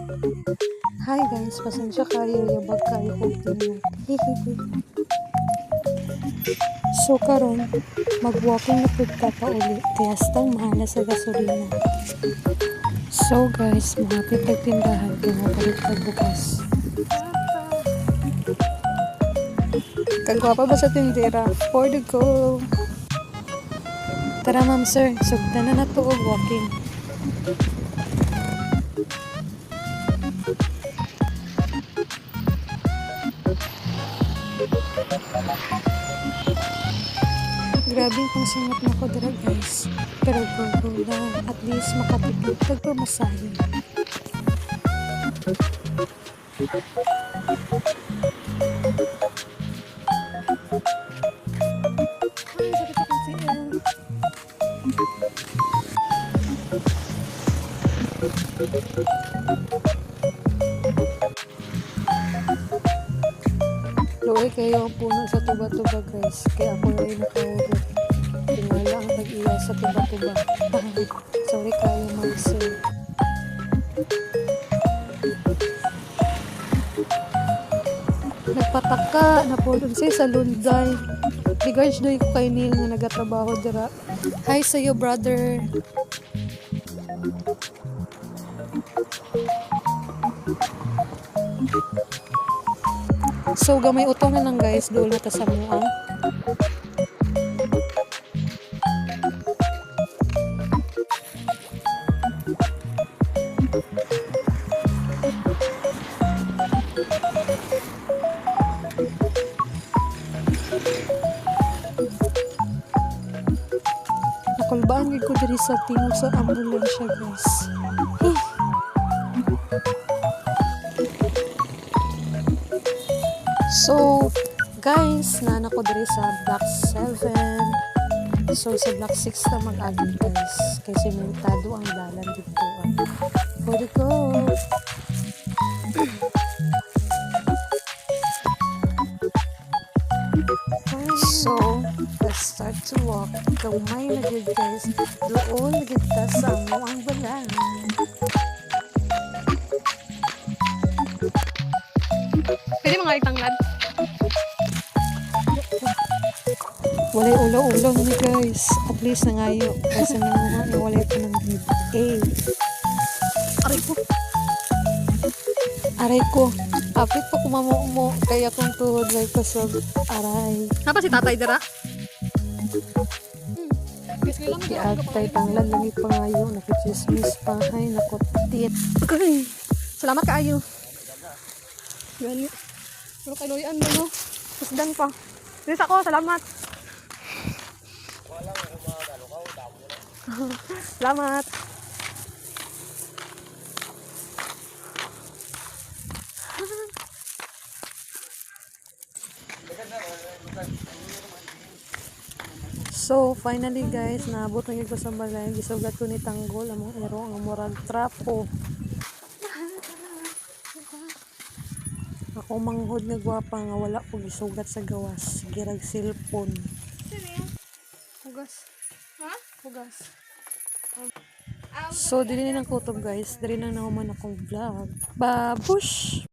Hi guys, pasensya kayo, yabag kayo kung tingnan. So karon, mag-walking na pud ka pa uli, kaya stang mahal na sa gasolina. So guys, mahapit tagtindahan kaya mapalit pag bukas. Kagwapa ba sa tindera? For the go! Tara ma'am sir, sugdan na to og walking. Grabe kung singot na ko dira guys. Pero go lang, at least makatipid pagpamasahe. Luoy kayo ang puno sa tuba-tuba guys. Kaya ako rin nakahulog. Tingala ang pag-iya sa tuba-tuba. Sorry kayo mga sir. Nagpataka na po dun sa lunday. Di guys, doy ko kay Neil nga nagatrabaho dira. Hi sa'yo brother. So gamay utongan lang guys, doon na ta sa mua. Nakulbaan gid ko diri sa tingog sa ambulansya guys. So, guys, nana ko diri sa Block 7. So, sa Block 6 na mag-agin, guys. Kasi simentado ang dalan dito. Pwede ko. So, let's start to walk. Kamay na gid, guys. Doon na gid ka sa ang balan. Pwede mga itanglad. Walay ulaw-ulaw ni guys. At least nangayo. Kasi naman walay pa ng bid. Aray ko. Aray ko. Apit pa kumamumo. Kaya kung tuhod may kusog. Aray. Napa si tatay dira? Guys, lang Kaya tay tanglad lang ipangayo. Nakichismis pa. Ay, nakotit. Okay. Salamat kaayo. Gani. Pero kaluyan mo no. Pusdan pa. Please ako, salamat. Salamat. So, finally guys, naabot na yung ko sa balay. Gisugat ko ni Tanggol. Among ero, ang murag trapo. Ako manghod nga gwapa nga wala ko gisugat sa gawas. Girag cellphone. Hugas. Ha? Hugas. So, dili na ng kutob guys. Dili na naman akong vlog. Babush!